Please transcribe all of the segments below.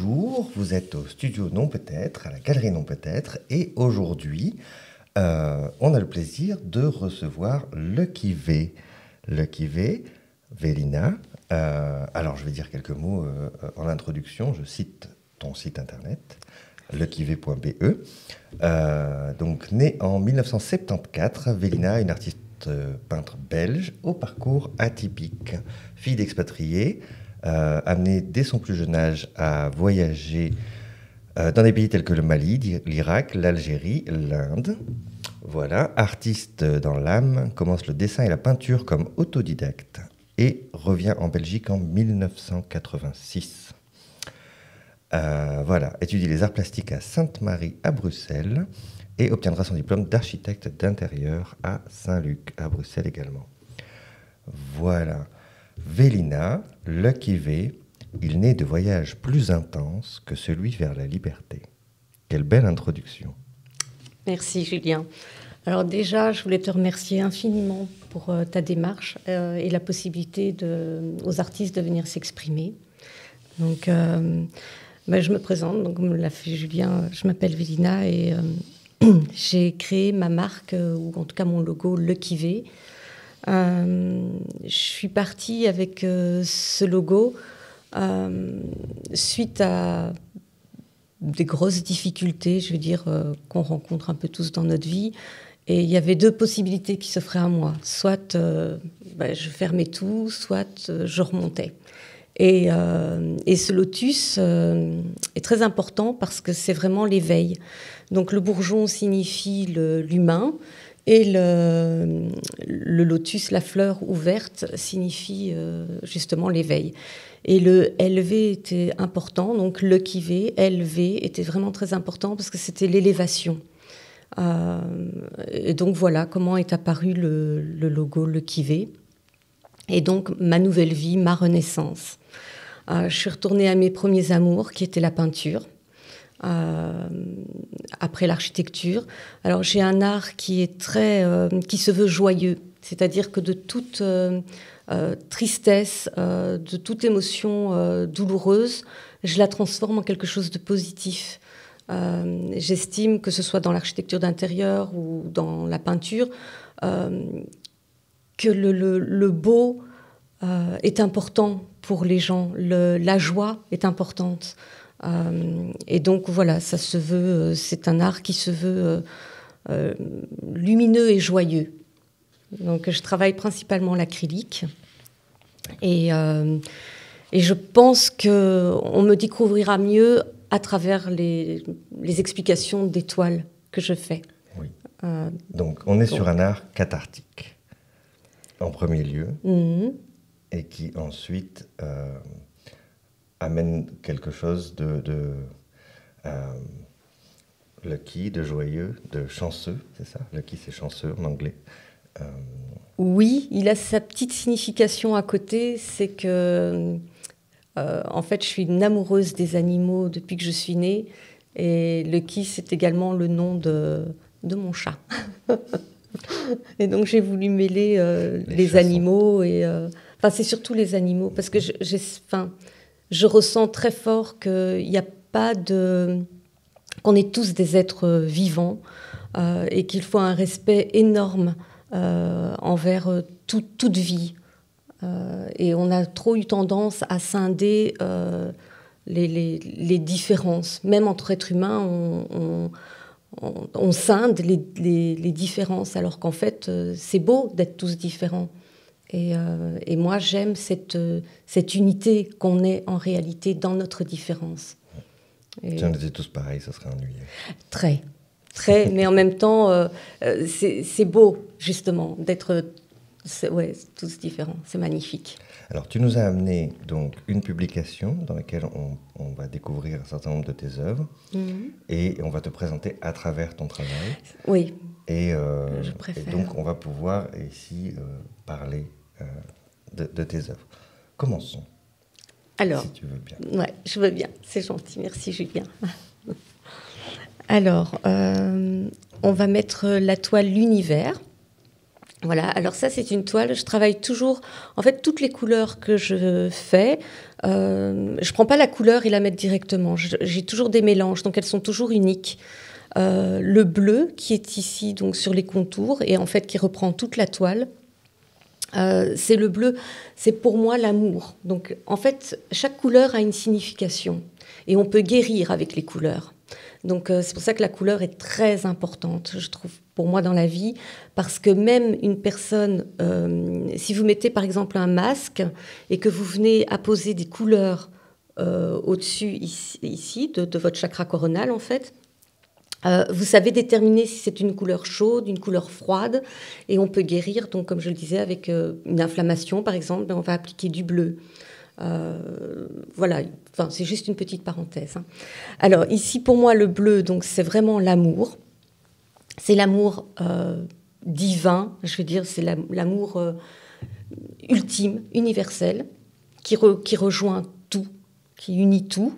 Bonjour, vous êtes au studio Non Peut-être, à la galerie Non Peut-être, et aujourd'hui, on a le plaisir de recevoir Lucky V. Lucky V, Vélina. Alors, je vais dire quelques mots en introduction. Je cite ton site internet, luckyv.be. Donc, née en 1974, Vélina est une artiste peintre belge au parcours atypique. Fille d'expatriés, amenée dès son plus jeune âge à voyager dans des pays tels que le Mali, l'Irak, l'Algérie, l'Inde. Voilà, artiste dans l'âme, commence le dessin et la peinture comme autodidacte et revient en Belgique en 1986. Voilà, étudie les arts plastiques à Sainte-Marie à Bruxelles et obtiendra son diplôme d'architecte d'intérieur à Saint-Luc, à Bruxelles également. Voilà. Vélina, Lucky V, il naît de voyages plus intenses que celui vers la liberté. Quelle belle introduction. Merci Julien. Alors déjà, je voulais te remercier infiniment pour ta démarche et la possibilité aux artistes de venir s'exprimer. Donc, je me présente, donc, comme l'a fait Julien, je m'appelle Vélina et j'ai créé ma marque, ou en tout cas mon logo Lucky V. Je suis partie avec ce logo suite à des grosses difficultés, je veux dire, qu'on rencontre un peu tous dans notre vie. Et il y avait deux possibilités qui s'offraient à moi. Soit je fermais tout, soit je remontais. Et ce lotus est très important parce que c'est vraiment l'éveil. Donc le bourgeon signifie l'humain et le lotus, la fleur ouverte, signifie justement l'éveil. Et le LV était important, donc Lucky V, LV était vraiment très important parce que c'était l'élévation. Et donc voilà comment est apparu le logo Lucky V. Et donc ma nouvelle vie, ma renaissance. Je suis retournée à mes premiers amours, qui étaient la peinture, après l'architecture. Alors j'ai un art qui est qui se veut joyeux, c'est-à-dire que de toute tristesse, de toute émotion douloureuse, je la transforme en quelque chose de positif. J'estime que ce soit dans l'architecture d'intérieur ou dans la peinture, que le beau est important pour les gens, la joie est importante. Et donc voilà, ça se veut, c'est un art qui se veut lumineux et joyeux. Donc je travaille principalement l'acrylique et je pense qu'on me découvrira mieux à travers les explications d'étoiles que je fais. Oui. Donc on est sur un art cathartique en premier lieu. Et qui ensuite amène quelque chose de lucky, de joyeux, de chanceux, c'est ça? Lucky, c'est chanceux en anglais. Oui, il a sa petite signification à côté, c'est que, en fait, je suis une amoureuse des animaux depuis que je suis née, et Lucky, c'est également le nom de mon chat. Et donc, j'ai voulu mêler les animaux et... c'est surtout les animaux, parce que je ressens très fort qu'il n'y a pas qu'on est tous des êtres vivants et qu'il faut un respect énorme envers toute vie. Et on a trop eu tendance à scinder les différences. Même entre êtres humains, on scinde les différences, alors qu'en fait, c'est beau d'être tous différents. Et moi, j'aime cette unité qu'on est en réalité dans notre différence. Si on était tous pareils, ça serait ennuyeux. Très, mais en même temps, c'est beau, justement, d'être tous différents. C'est magnifique. Alors, tu nous as amené donc une publication dans laquelle on va découvrir un certain nombre de tes œuvres et on va te présenter à travers ton travail. Oui, je préfère. Et donc, on va pouvoir ici parler de tes œuvres. Commençons. Alors, si tu veux bien. Ouais, je veux bien. C'est gentil. Merci, Julien. Alors, on va mettre la toile L'Univers. Voilà, alors ça c'est une toile, je travaille toujours, en fait toutes les couleurs que je fais, je prends pas la couleur et la mettre directement, j'ai toujours des mélanges, donc elles sont toujours uniques. Le bleu qui est ici donc sur les contours et en fait qui reprend toute la toile, c'est le bleu, c'est pour moi l'amour. Donc en fait chaque couleur a une signification et on peut guérir avec les couleurs. Donc c'est pour ça que la couleur est très importante, je trouve, pour moi dans la vie, parce que même une personne, si vous mettez par exemple un masque et que vous venez apposer des couleurs au-dessus ici de votre chakra coronal en fait, vous savez déterminer si c'est une couleur chaude, une couleur froide, et on peut guérir, donc comme je le disais, avec une inflammation par exemple, on va appliquer du bleu. Voilà, enfin, c'est juste une petite parenthèse. Hein. Alors ici, pour moi, le bleu, donc c'est vraiment l'amour. C'est l'amour divin, je veux dire, c'est l'amour ultime, universel, qui rejoint tout, qui unit tout.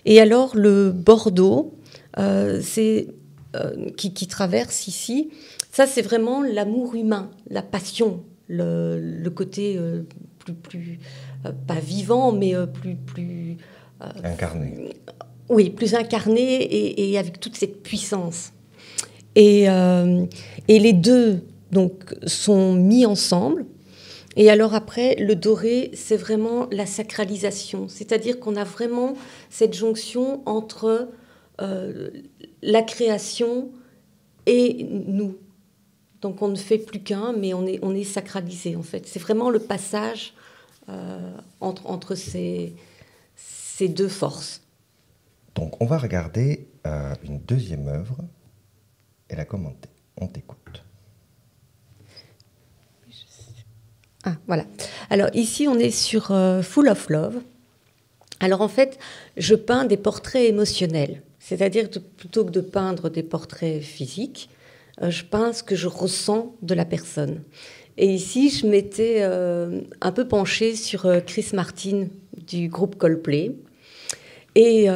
Et alors le bordeaux, qui traverse ici, ça c'est vraiment l'amour humain, la passion, le côté plus pas vivant, mais plus incarné. Oui, plus incarné et avec toute cette puissance. Et les deux donc sont mis ensemble. Et alors après, le doré, c'est vraiment la sacralisation, c'est-à-dire qu'on a vraiment cette jonction entre la création et nous. Donc on ne fait plus qu'un, mais on est sacralisé en fait. C'est vraiment le passage entre ces deux forces. Donc on va regarder une deuxième œuvre et la commenter. On t'écoute. Ah, voilà. Alors ici, on est sur Full of Love. Alors en fait, je peins des portraits émotionnels. C'est-à-dire que plutôt que de peindre des portraits physiques, je peins ce que je ressens de la personne. Et ici, je m'étais un peu penchée sur Chris Martin du groupe Coldplay. Et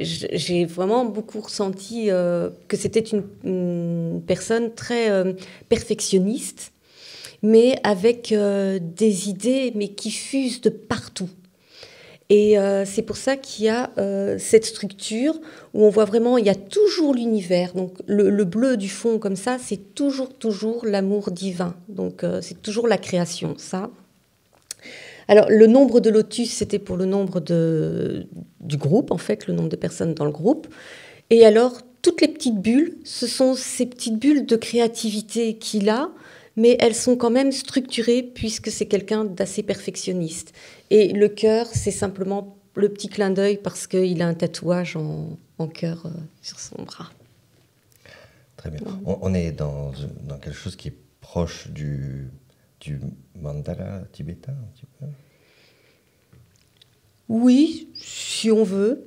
j'ai vraiment beaucoup ressenti que c'était une personne très perfectionniste, mais avec des idées mais qui fusent de partout. Et c'est pour ça qu'il y a cette structure où on voit vraiment, il y a toujours l'univers. Donc le bleu du fond comme ça, c'est toujours l'amour divin. Donc c'est toujours la création, ça. Alors le nombre de lotus, c'était pour le nombre du groupe, en fait, le nombre de personnes dans le groupe. Et alors, toutes les petites bulles, ce sont ces petites bulles de créativité qu'il a, mais elles sont quand même structurées puisque c'est quelqu'un d'assez perfectionniste. Et le cœur, c'est simplement le petit clin d'œil parce qu'il a un tatouage en cœur sur son bras. Très bien. On est dans quelque chose qui est proche du mandala tibétain, un petit peu. Oui, si on veut.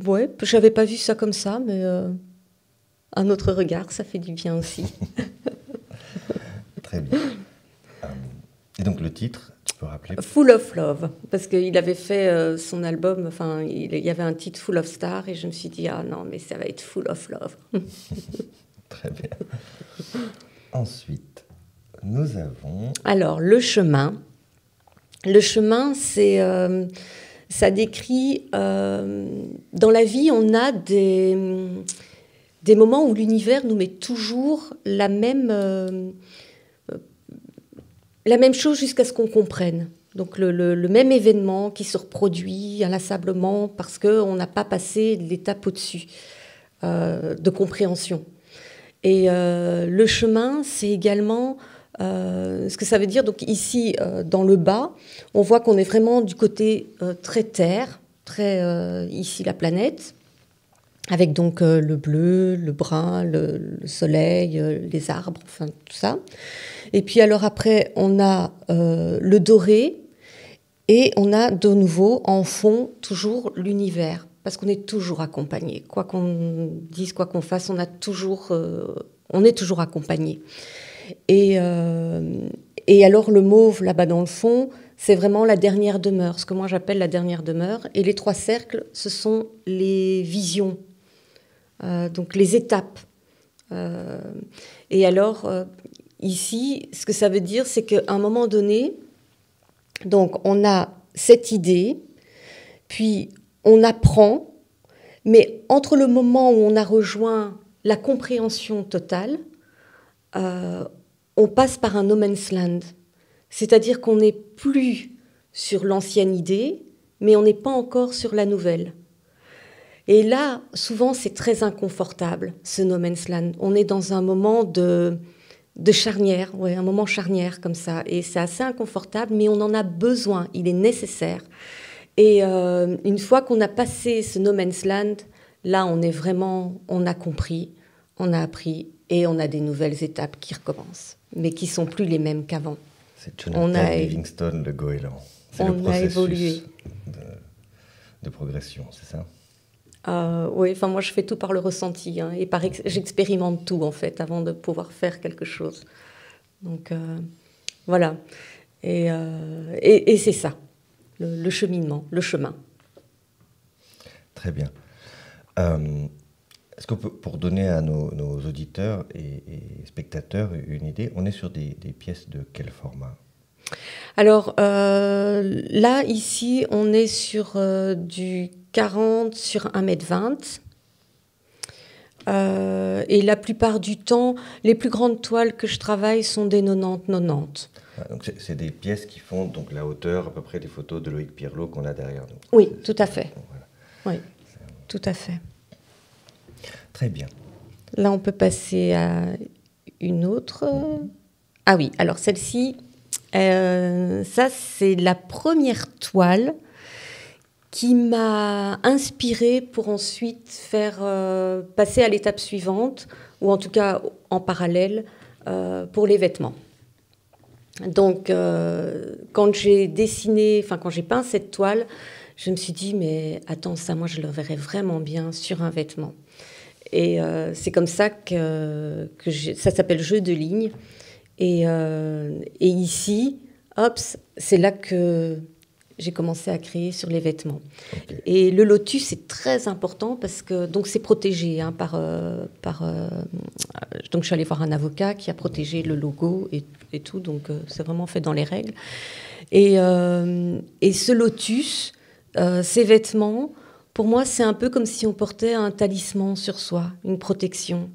Ouais, j'avais pas vu ça comme ça, mais un autre regard, ça fait du bien aussi. Très bien. Et donc le titre, tu peux rappeler? Full of Love, parce qu'il avait fait son album, enfin, il y avait un titre Full of Stars, et je me suis dit, ah non, mais ça va être Full of Love. Très bien. Ensuite, nous avons... Alors, le chemin. Le chemin, c'est... ça décrit... dans la vie, on a des moments où l'univers nous met toujours la même chose jusqu'à ce qu'on comprenne. Donc le même événement qui se reproduit inlassablement parce qu'on n'a pas passé l'étape au-dessus de compréhension. Et le chemin, c'est également ce que ça veut dire. Donc ici, dans le bas, on voit qu'on est vraiment du côté très terre, très ici la planète, avec donc le bleu, le brun, le soleil, les arbres, enfin tout ça. Et puis alors après, on a le doré et on a de nouveau en fond toujours l'univers, parce qu'on est toujours accompagné. Quoi qu'on dise, quoi qu'on fasse, on est toujours accompagné. Et alors le mauve là-bas dans le fond, c'est vraiment la dernière demeure, ce que moi j'appelle la dernière demeure. Et les 3 cercles, ce sont les visions, donc les étapes Et alors, ici, ce que ça veut dire, c'est qu'à un moment donné, donc on a cette idée, puis on apprend, mais entre le moment où on a rejoint la compréhension totale, on passe par un no man's land. C'est-à-dire qu'on n'est plus sur l'ancienne idée, mais on n'est pas encore sur la nouvelle. Et là, souvent, c'est très inconfortable, ce no man's land. On est dans un moment de charnière, ouais, un moment charnière comme ça. Et c'est assez inconfortable, mais on en a besoin, il est nécessaire. Et une fois qu'on a passé ce no man's land, là, on a compris, on a appris, et on a des nouvelles étapes qui recommencent, mais qui ne sont plus les mêmes qu'avant. C'est Jonathan Livingstone, le goéland. C'est le processus de progression, c'est ça? Oui, enfin moi je fais tout par le ressenti, hein, et j'expérimente tout en fait avant de pouvoir faire quelque chose. Donc voilà, et c'est ça, le cheminement, le chemin. Très bien. Est-ce qu'on peut, pour donner à nos auditeurs et spectateurs une idée, on est sur des pièces de quel format? Alors là, ici, on est sur du 40 sur 1,20 m. Et la plupart du temps, les plus grandes toiles que je travaille sont des 90-90. Ah, donc c'est des pièces qui font donc la hauteur, à peu près des photos de Loïc Pirlot qu'on a derrière nous. Oui, tout à fait. Voilà. Oui, tout à fait. Très bien. Là, on peut passer à une autre. Ah oui, alors celle-ci, ça, c'est la première toile qui m'a inspirée pour ensuite faire passer à l'étape suivante, ou en tout cas en parallèle, pour les vêtements. Donc, quand j'ai peint cette toile, je me suis dit, mais attends, ça, moi, je le verrais vraiment bien sur un vêtement. Et c'est comme ça que ça s'appelle jeu de lignes. Et ici, hop, c'est là que j'ai commencé à créer sur les vêtements. Okay. Et le lotus, c'est très important parce que donc c'est protégé hein, donc je suis allée voir un avocat qui a protégé le logo et tout, donc c'est vraiment fait dans les règles. Et ce lotus, ces vêtements, pour moi, c'est un peu comme si on portait un talisman sur soi, une protection.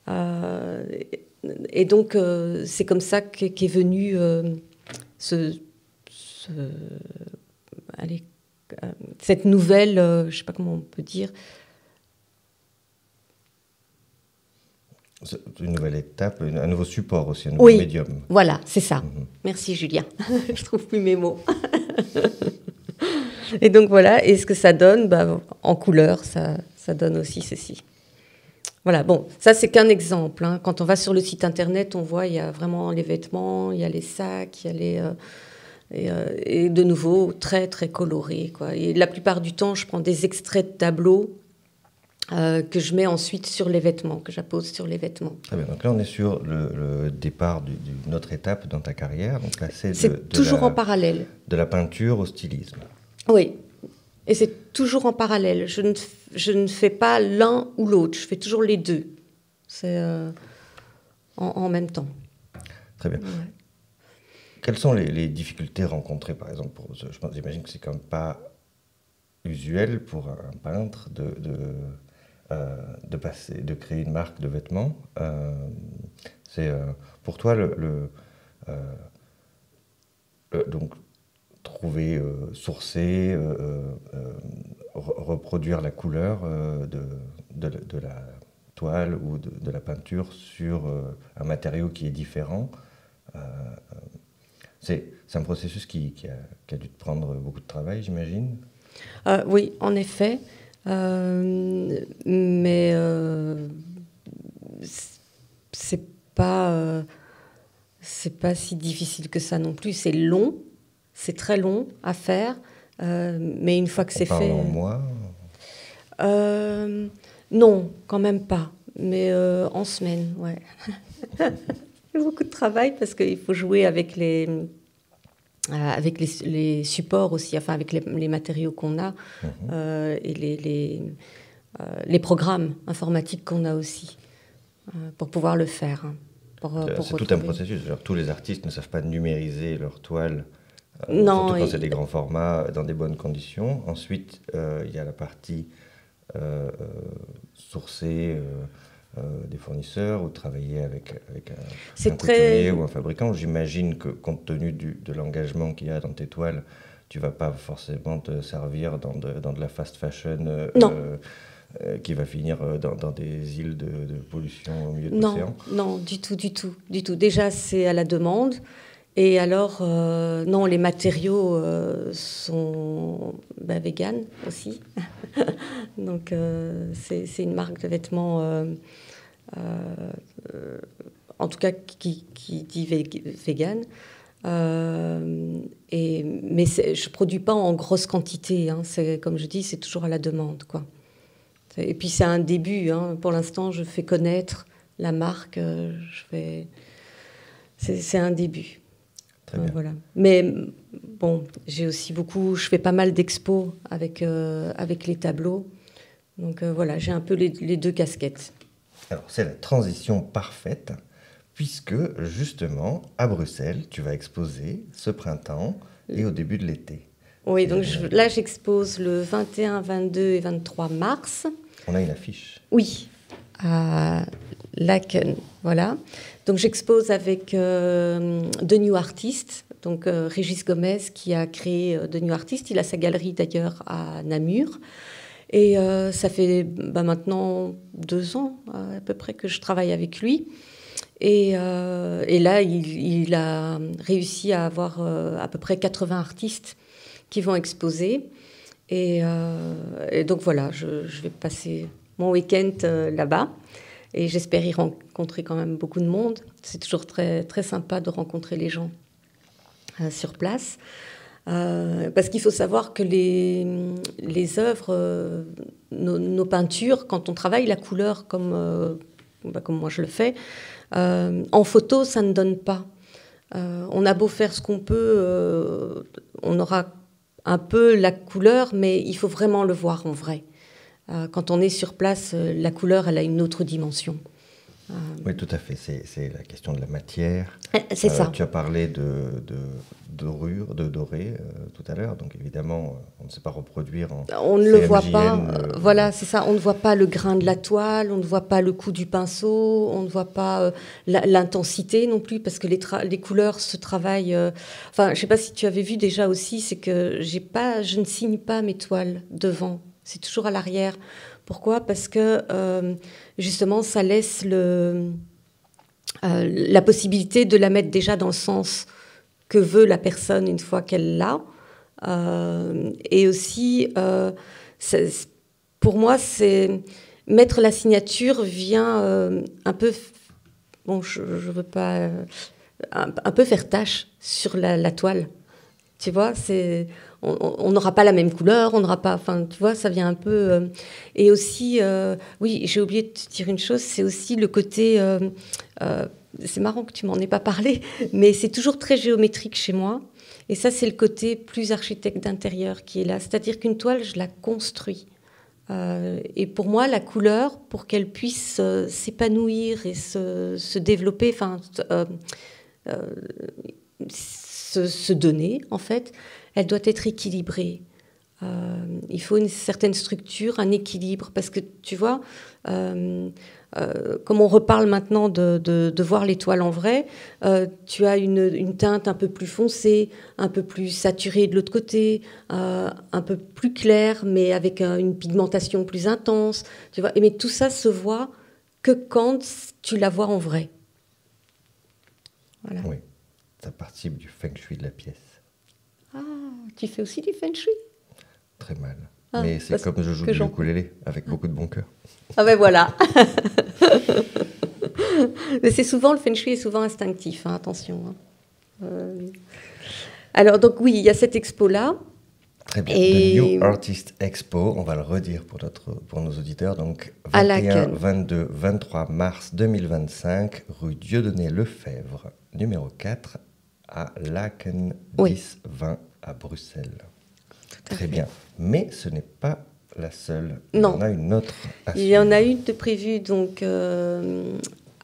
Et donc, c'est comme ça qu'est venu cette nouvelle, je ne sais pas comment on peut dire. Une nouvelle étape, un nouveau support aussi, un nouveau médium. Voilà, c'est ça. Merci Julien, je ne trouve plus mes mots. Et donc voilà, et ce que ça donne, en couleur, ça donne aussi ceci. Voilà, bon, ça c'est qu'un exemple. Hein. Quand on va sur le site internet, on voit, il y a vraiment les vêtements, il y a les sacs, il y a les... et de nouveau, très, très coloré, quoi. Et la plupart du temps, je prends des extraits de tableaux que je mets ensuite sur les vêtements, que j'appose sur les vêtements. Très bien, donc là on est sur le départ d'une autre étape dans ta carrière. Donc là, c'est toujours en parallèle. De la peinture au stylisme. Oui, et c'est toujours en parallèle. Je ne fais pas l'un ou l'autre, je fais toujours les deux. C'est en même temps. Très bien. Ouais. Quelles sont les difficultés rencontrées, par exemple j'imagine que c'est quand même pas usuel pour un peintre de créer une marque de vêtements. C'est pour toi donc trouver, sourcer, reproduire la couleur de la toile ou de la peinture sur un matériau qui est différent. C'est un processus qui a dû te prendre beaucoup de travail, j'imagine. Oui, en effet. Mais c'est pas si difficile que ça non plus. C'est long, c'est très long à faire. Mais une fois que c'est fait... en mois non, quand même pas. Mais en semaine, ouais. C'est beaucoup de travail parce qu'il faut jouer avec les supports aussi, enfin avec les matériaux qu'on a et les programmes informatiques qu'on a aussi. pour pouvoir le faire. Hein, c'est tout un processus. Alors, tous les artistes ne savent pas numériser leurs toiles, non, surtout quand c'est des grands formats, dans des bonnes conditions. Ensuite, il y a la partie sourcer des fournisseurs ou travailler avec un couturier ou un fabricant. J'imagine que compte tenu de l'engagement qu'il y a dans tes toiles, tu ne vas pas forcément te servir dans de la fast fashion qui va finir dans des îles de pollution au milieu de l'océan. Non, du tout. Déjà, c'est à la demande. Et alors, non, les matériaux sont véganes aussi. Donc, c'est une marque de vêtements, en tout cas, qui dit vegan. Mais je ne produis pas en grosse quantité. Hein. Comme je dis, c'est toujours à la demande, quoi. Et puis, c'est un début. Hein. Pour l'instant, je fais connaître la marque. C'est un début. Voilà. Mais bon, je fais pas mal d'expos avec les tableaux. Donc voilà, j'ai un peu les deux casquettes. Alors, c'est la transition parfaite, puisque justement, à Bruxelles, tu vas exposer ce printemps et au début de l'été. Oui, donc là, j'expose le 21, 22 et 23 mars. On a une affiche. Oui, à Laken, voilà. Donc j'expose avec The New Artist, donc Régis Gomez qui a créé The New Artist. Il a sa galerie d'ailleurs à Namur. Et ça fait maintenant 2 ans à peu près que je travaille avec lui. Et là, il a réussi à avoir à peu près 80 artistes qui vont exposer. Et donc voilà, je vais passer mon week-end là-bas. Et j'espère y rencontrer quand même beaucoup de monde. C'est toujours très, très sympa de rencontrer les gens sur place. Parce qu'il faut savoir que les œuvres, nos peintures, quand on travaille la couleur comme moi je le fais, en photo, ça ne donne pas. On a beau faire ce qu'on peut, on aura un peu la couleur, mais il faut vraiment le voir en vrai. Quand on est sur place, la couleur, elle a une autre dimension. Oui, tout à fait. C'est la question de la matière. C'est ça. Tu as parlé de dorure, de doré tout à l'heure. Donc évidemment, on ne sait pas reproduire en on ne le voit pas. Voilà, c'est ça. On ne voit pas le grain de la toile, on ne voit pas le coup du pinceau, on ne voit pas l'intensité non plus, parce que les couleurs se travaillent. Enfin, je ne sais pas si tu avais vu déjà aussi, c'est que je ne signe pas mes toiles devant. C'est toujours à l'arrière. Pourquoi ? Parce que justement, ça laisse la possibilité de la mettre déjà dans le sens que veut la personne une fois qu'elle l'a. Et aussi, pour moi, c'est mettre la signature vient un peu, bon, je veux pas, un peu faire tache sur la toile. Tu vois, on n'aura pas la même couleur, on n'aura pas, enfin, tu vois, ça vient un peu. Et aussi, oui, j'ai oublié de te dire une chose, c'est aussi le côté. C'est marrant que tu m'en aies pas parlé, mais c'est toujours très géométrique chez moi. Et ça, c'est le côté plus architecte d'intérieur qui est là. C'est-à-dire qu'une toile, je la construis. Et pour moi, la couleur, pour qu'elle puisse s'épanouir et se développer, enfin, se donner, en fait, elle doit être équilibrée. Il faut une certaine structure, un équilibre, parce que, tu vois, comme on reparle maintenant de voir l'étoile en vrai, tu as une teinte un peu plus foncée, un peu plus saturée de l'autre côté, un peu plus claire, mais avec une pigmentation plus intense. Tu vois, mais tout ça se voit que quand tu la vois en vrai. Voilà. Oui, ça participe du feng shui de la pièce. Ah, tu fais aussi du feng shui ? Très mal. Mais c'est comme je joue du ukulélé, avec beaucoup de bon cœur. Ah ben voilà. Mais c'est souvent, le feng shui est souvent instinctif, hein, attention. Alors, donc oui, il y a cette expo-là. Très bien. The New Artist Expo, on va le redire pour nos auditeurs. Donc, 21, 22, 23 mars 2025, rue Dieudonné Lefebvre, numéro 4, à Laken 10-20 à Bruxelles. Très bien. Mais ce n'est pas la seule. Non. Il y en a une autre. Il y en a une de prévue donc,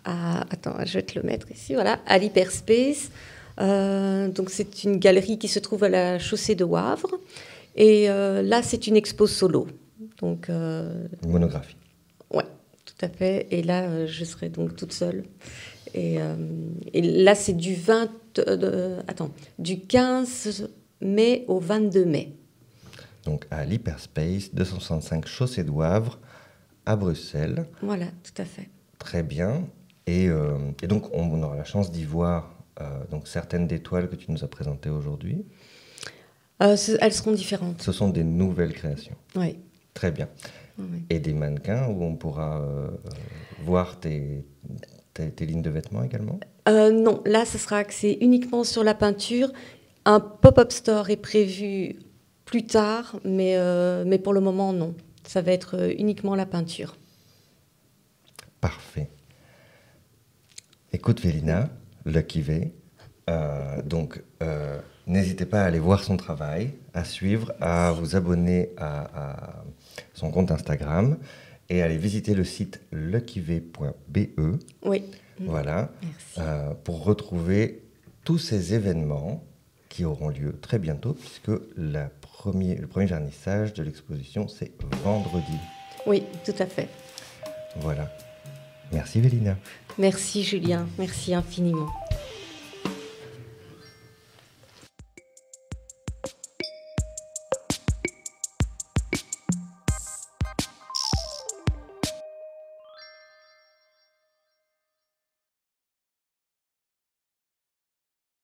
Attends, je vais te le mettre ici, voilà, à l'Hyperspace. Donc c'est une galerie qui se trouve à la chaussée de Wavre. Et là, c'est une expo solo. Donc, une monographie. Ouais, tout à fait. Et là, je serai donc toute seule. Et là, c'est du 15 mai au 22 mai. Donc à l'Hyperspace, 265 Chaussée de Wavre, à Bruxelles. Voilà, tout à fait. Très bien. Et donc, on aura la chance d'y voir donc certaines des toiles que tu nous as présentées aujourd'hui. Elles seront différentes. Ce sont des nouvelles créations. Oui. Très bien. Oui. Et des mannequins où on pourra voir tes lignes de vêtements également? Non, là, ce sera axé uniquement sur la peinture. Un pop-up store est prévu plus tard, mais pour le moment, non. Ça va être uniquement la peinture. Parfait. Écoute, Vélina, Lucky V, n'hésitez pas à aller voir son travail, à suivre, à vous abonner à son compte Instagram et à aller visiter le site luckyv.be. Oui. Voilà. Merci. Pour retrouver tous ces événements qui auront lieu très bientôt, puisque le premier vernissage de l'exposition, c'est vendredi. Oui, tout à fait. Voilà. Merci Vélina. Merci Julien, merci infiniment.